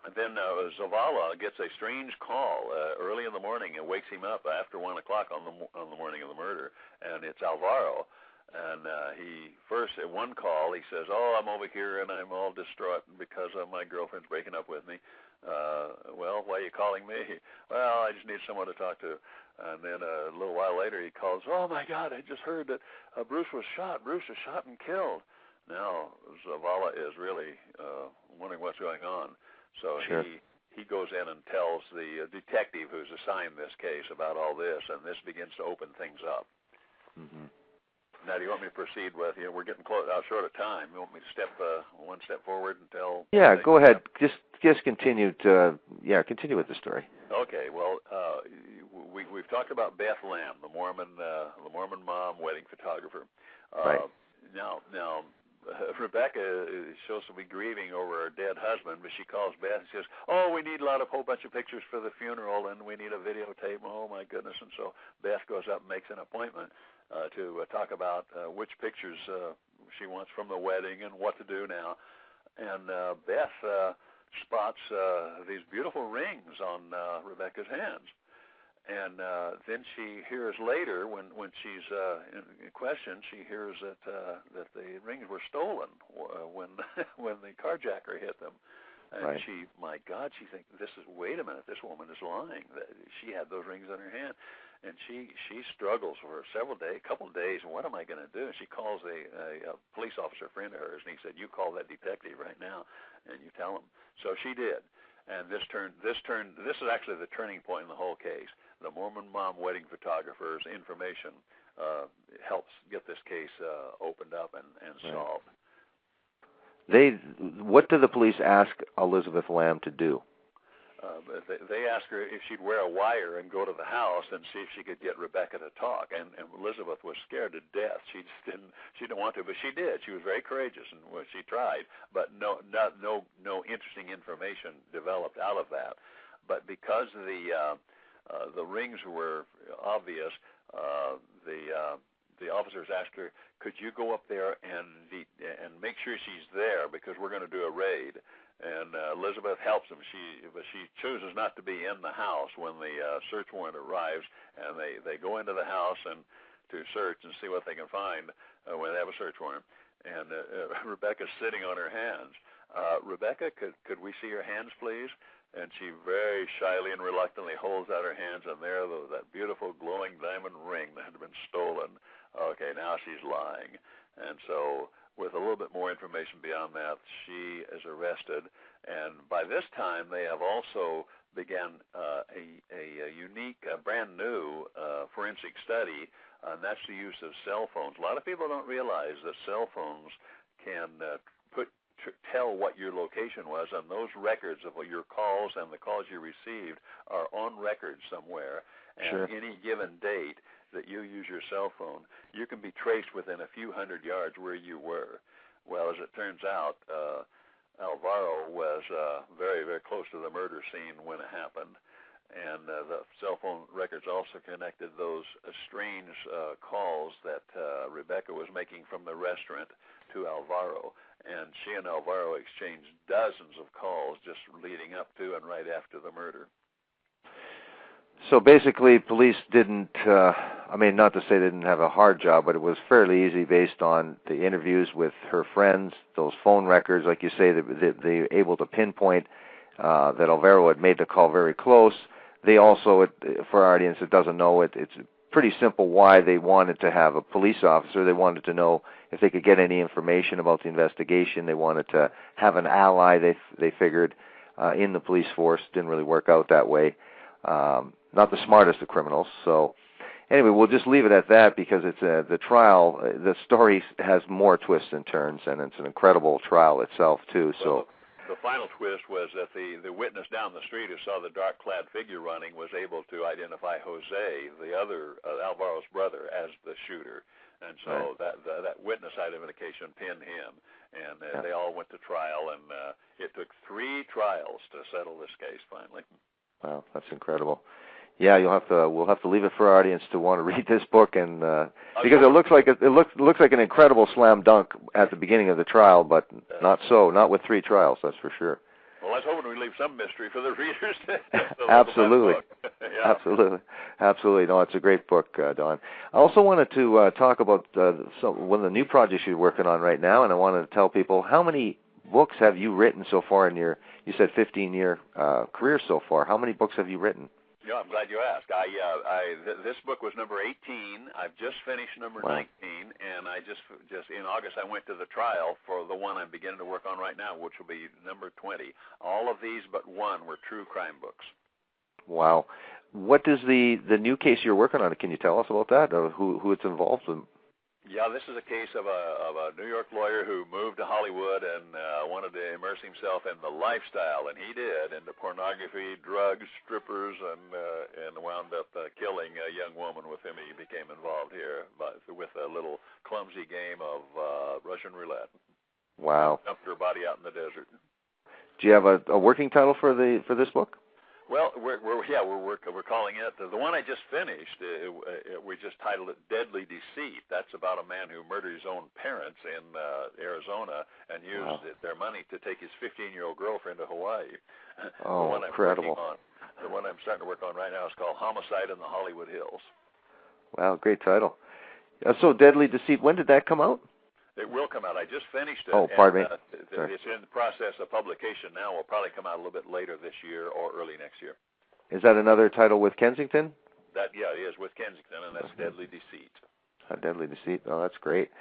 And then Zavala gets a strange call early in the morning and wakes him up after 1 o'clock on the morning of the murder, and it's Alvaro. And he first, at one call, he says, "Oh, I'm over here and I'm all distraught because my girlfriend's breaking up with me." Well, why are you calling me? Well, I just need someone to talk to. And then a little while later, he calls, "Oh my God, I just heard that Bruce was shot. Bruce was shot and killed." Now Zavala is really wondering what's going on. So sure. he goes in and tells the detective who's assigned this case about all this, and this begins to open things up. Mm-hmm. Now, do you want me to proceed with? We're getting short of time. You want me to step one step forward and tell? Yeah, go ahead. Just continue to continue with the story. Okay. Well, we've talked about Beth Lamb, the Mormon mom, wedding photographer. Right. Now. Rebecca is supposed to be grieving over her dead husband, but she calls Beth and says, "Oh, we need a whole bunch of pictures for the funeral, and we need a videotape." Oh my goodness! And so Beth goes up and makes an appointment to talk about which pictures she wants from the wedding and what to do now. And Beth spots these beautiful rings on Rebecca's hands. And then she hears later, when she's in question, she hears that the rings were stolen when the carjacker hit them. And right. She, my God, she thinks, wait a minute, this woman is lying. She had those rings in her hand. And she struggles for a couple of days. And what am I going to do? And she calls a police officer friend of hers, and he said, "You call that detective right now, and you tell him." So she did. And this is actually the turning point in the whole case. The Mormon mom wedding photographer's information helps get this case opened up and solved. What did the police ask Elizabeth Lamb to do? They asked her if she'd wear a wire and go to the house and see if she could get Rebecca to talk. And Elizabeth was scared to death. She didn't want to, but she did. She was very courageous, and she tried. But no interesting information developed out of that. But because the rings were obvious, the officers asked her, "Could you go up there and make sure she's there, because we're going to do a raid?" And Elizabeth helps them. But she chooses not to be in the house when the search warrant arrives, and they go into the house and to search and see what they can find when they have a search warrant. And Rebecca's sitting on her hands. "Rebecca, could we see your hands, please?" And she very shyly and reluctantly holds out her hands, and there, that beautiful glowing diamond ring that had been stolen. Okay, now she's lying. And so, with a little bit more information beyond that, she is arrested. And by this time, they have also began a unique, brand new forensic study, and that's the use of cell phones. A lot of people don't realize that cell phones can tell what your location was, and those records of your calls and the calls you received are on record somewhere. And sure. Any given date that you use your cell phone, you can be traced within a few hundred yards where you were. Well, as it turns out, Alvaro was very, very close to the murder scene when it happened. And the cell phone records also connected those strange calls that Rebecca was making from the restaurant to Alvaro. And she and Alvaro exchanged dozens of calls just leading up to and right after the murder. So basically, police didn't, not to say they didn't have a hard job, but it was fairly easy based on the interviews with her friends, those phone records, like you say, they were able to pinpoint that Alvaro had made the call very close. They also, for our audience that doesn't know it, it's pretty simple why they wanted to have a police officer. They wanted to know if they could get any information about the investigation. They wanted to have an ally, they figured, in the police force. Didn't really work out that way. Not the smartest of criminals. So anyway, we'll just leave it at that, because it's the trial. The story has more twists and turns, and it's an incredible trial itself too. So the final twist was that the witness down the street who saw the dark-clad figure running was able to identify Jose, the other Alvaro's brother, as the shooter, and so right. that witness identification pinned him, and they all went to trial, and it took 3 trials to settle this case finally. Wow, that's incredible. Yeah, we'll have to leave it for our audience to want to read this book, and because it looks like an incredible slam dunk at the beginning of the trial, but not with 3 trials, that's for sure. Well, I was hoping we leave some mystery for the readers. Absolutely. Yeah. Absolutely. No, it's a great book, Don. I also wanted to talk about one of the new projects you're working on right now, and I wanted to tell people, how many books have you written so far in you said 15-year career so far. How many books have you written? Yeah, I'm glad you asked. This book was number 18. I've just finished number 19, and I just in August I went to the trial for the one I'm beginning to work on right now, which will be number 20. All of these but one were true crime books. Wow. What is the new case you're working on? Can you tell us about that? Who it's involved in? Yeah, this is a case of a New York lawyer who moved to Hollywood and wanted to immerse himself in the lifestyle, and he did, into pornography, drugs, strippers, and wound up killing a young woman with whom he became involved here with a little clumsy game of Russian roulette. Wow. Dumped her body out in the desert. Do you have a working title for this book? Well, we're calling it the one I just finished. We just titled it "Deadly Deceit." That's about a man who murdered his own parents in Arizona and used their money to take his 15-year-old girlfriend to Hawaii. Oh, incredible! The one I'm starting to work on right now is called "Homicide in the Hollywood Hills." Wow, great title. So, "Deadly Deceit." When did that come out? It will come out. I just finished it. Oh, pardon me. It's in the process of publication now. Will probably come out a little bit later this year or early next year. Is that another title with Kensington? It is with Kensington, and that's Deadly Deceit. Deadly Deceit. Oh, that's great.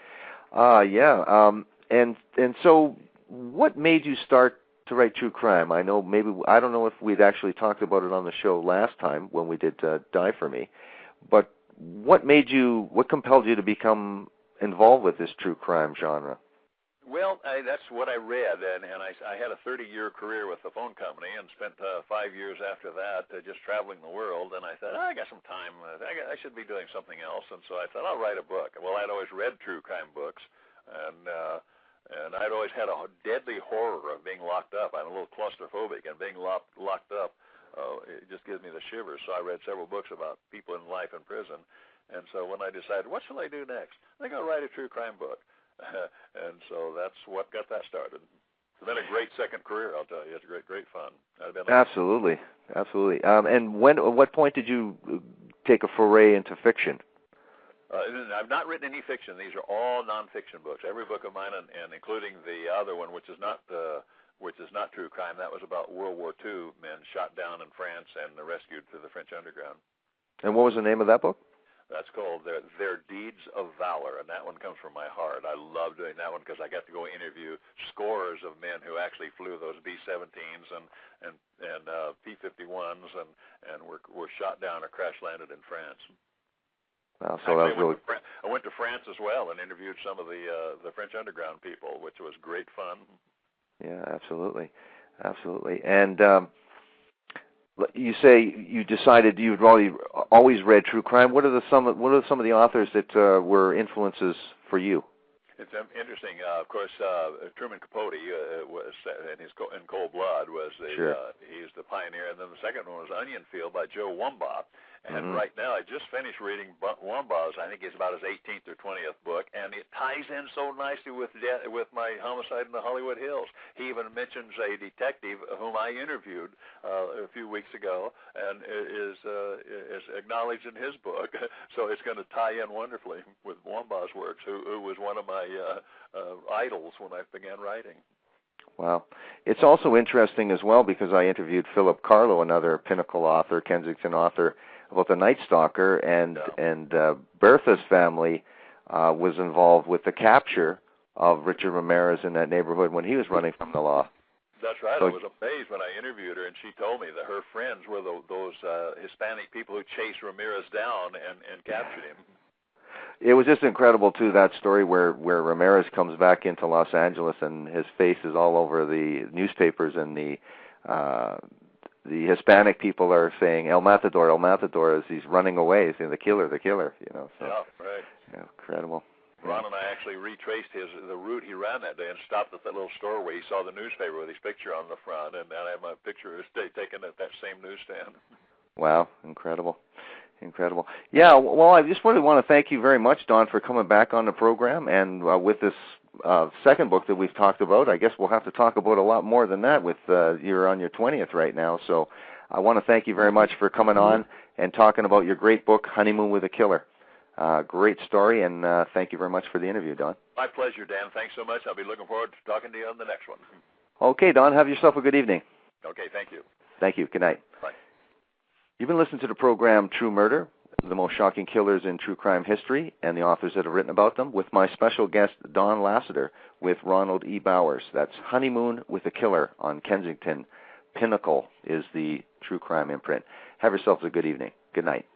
And so, what made you start to write true crime? I don't know if we'd actually talked about it on the show last time when we did Die for Me, but what compelled you to become involved with this true crime genre? Well, that's what I read, and I had a 30-year career with the phone company and spent 5 years after that just traveling the world, and I thought, I got some time. I should be doing something else, and so I thought, I'll write a book. Well, I'd always read true crime books, and I'd always had a deadly horror of being locked up. I'm a little claustrophobic, and being locked up, it just gives me the shivers, so I read several books about people in life in prison. And so when I decided, what shall I do next? I think I'll write a true crime book. And so that's what got that started. It's been a great second career, I'll tell you. It's great fun. Absolutely. And at what point did you take a foray into fiction? I've not written any fiction. These are all nonfiction books. Every book of mine, and including the other one, which is not true crime. That was about World War II men shot down in France and rescued through the French underground. And what was the name of that book? That's called Their Deeds of Valor, and that one comes from my heart. I love doing that one because I got to go interview scores of men who actually flew those B-17s and P-51s and were shot down or crash landed in France. Wow, so that was really... I went to France as well and interviewed some of the French underground people, which was great fun. Yeah, absolutely. And you say you decided you'd always read true crime. What are some of the authors that were influences for you? It's interesting. Of course, Truman Capote was in Cold Blood he's the pioneer, and then the second one was Onion Field by Joe Wambaugh. And right now, I just finished reading Wambaugh's. I think it's about his 18th or 20th book, and it ties in so nicely with my Homicide in the Hollywood Hills. He even mentions a detective whom I interviewed a few weeks ago, and is acknowledged in his book. So it's going to tie in wonderfully with Wambaugh's works, who was one of my idols when I began writing. Wow. It's also interesting as well because I interviewed Philip Carlo, another Pinnacle author, Kensington author, about the Night Stalker, and Bertha's family was involved with the capture of Richard Ramirez in that neighborhood when he was running from the law. That's right. So, I was amazed when I interviewed her, and she told me that her friends were those Hispanic people who chased Ramirez down and captured him. It was just incredible, too, that story where Ramirez comes back into Los Angeles and his face is all over the newspapers, and the Hispanic people are saying El Matador as he's running away, saying the killer, you know. So, yeah, right. Yeah, incredible. Ron and I actually retraced the route he ran that day and stopped at that little store where he saw the newspaper with his picture on the front, and I have my picture taken at that same newsstand. Wow, incredible. Incredible. Yeah, well, I just really want to thank you very much, Don, for coming back on the program. And with this second book that we've talked about, I guess we'll have to talk about a lot more than that with you're on your 20th right now. So I want to thank you very much for coming on and talking about your great book, Honeymoon with a Killer. Great story, and thank you very much for the interview, Don. My pleasure, Dan. Thanks so much. I'll be looking forward to talking to you on the next one. Okay, Don, have yourself a good evening. Okay, thank you. Thank you. Good night. Bye. You've been listening to the program True Murder, the most shocking killers in true crime history, and the authors that have written about them, with my special guest, Don Lasseter, with Ronald E. Bowers. That's Honeymoon with a Killer on Kensington. Pinnacle is the true crime imprint. Have yourselves a good evening. Good night.